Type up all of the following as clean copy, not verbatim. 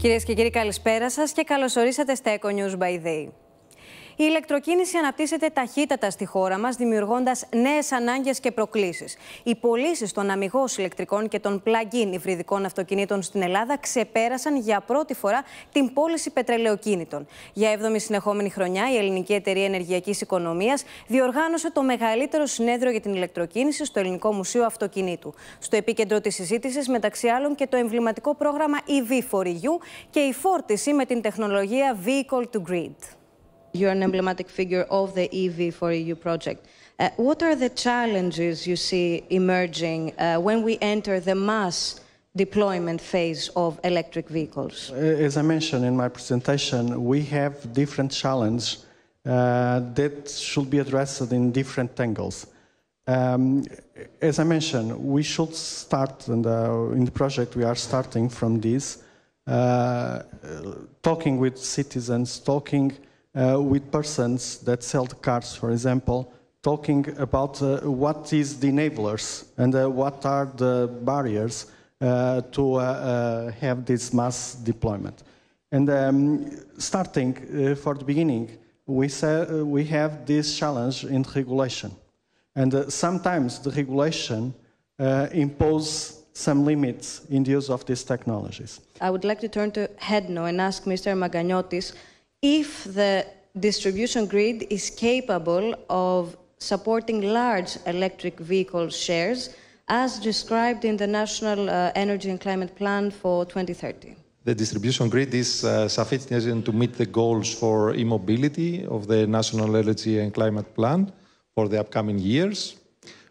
Κυρίες και κύριοι, καλησπέρα σας και καλώς ορίσατε στα Eco News by ΔΕΗ. Η ηλεκτροκίνηση αναπτύσσεται ταχύτατα στη χώρα μας, δημιουργώντας νέες ανάγκες και προκλήσεις. Οι πωλήσεις των αμιγώς ηλεκτρικών και των plug-in υβριδικών αυτοκινήτων στην Ελλάδα ξεπέρασαν για πρώτη φορά την πώληση πετρελαιοκίνητων. Για 7η συνεχόμενη χρονιά, η Ελληνική Εταιρεία Ενεργειακής Οικονομίας διοργάνωσε το μεγαλύτερο συνέδριο για την ηλεκτροκίνηση στο Ελληνικό Μουσείο Αυτοκινήτου. Στο επίκεντρο της συζήτησης, μεταξύ άλλων, και το εμβληματικό πρόγραμμα EV4EU και η φόρτιση με την τεχνολογία Vehicle to Grid. You're an emblematic figure of the EV4EU project. What are the challenges you see emerging when we enter the mass deployment phase of electric vehicles? As I mentioned in my presentation, we have different challenges that should be addressed in different angles. As I mentioned, we should start, in the project we are starting from this, talking with citizens, talking with persons that sell the cars, for example, talking about what is the enablers and what are the barriers to have this mass deployment. And starting for the beginning, we have this challenge in regulation. And sometimes the regulation imposes some limits in the use of these technologies. I would like to turn to Hedno and ask Mr. Maganiotis if the distribution grid is capable of supporting large electric vehicle shares as described in the National Energy and Climate Plan for 2030. The distribution grid is sufficient to meet the goals for e-mobility of the National Energy and Climate Plan for the upcoming years.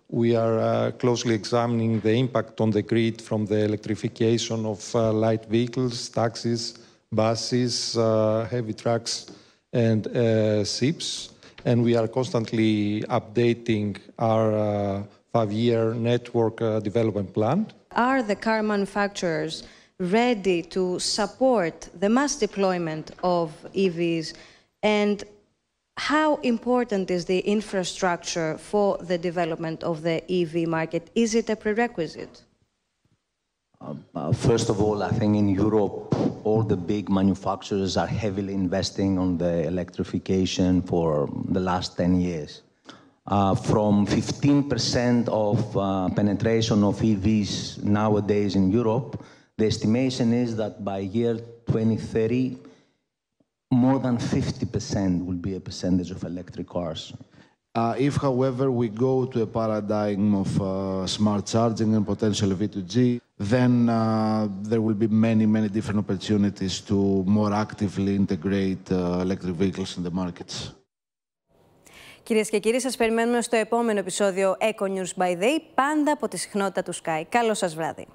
We are closely examining the impact on the grid from the electrification of light vehicles, taxis, buses, heavy trucks and ships, and we are constantly updating our 5-year network development plan. Are the car manufacturers ready to support the mass deployment of EVs, and how important is the infrastructure for the development of the EV market? Is it a prerequisite? First of all, I think in Europe, all the big manufacturers are heavily investing on the electrification for the last 10 years. From 15% of penetration of EVs nowadays in Europe, the estimation is that by year 2030, more than 50% will be a percentage of electric cars. If, however, we go to a paradigm of smart charging and potentially V2G, then there will be many different opportunities to more actively integrate electric vehicles in the markets. Κυρίες και κύριοι, σας περιμένουμε στο επόμενο επεισόδιο Eco News by ΔΕΗ, πάντα από τη συχνότητα του SKAI. Καλό σας βράδυ.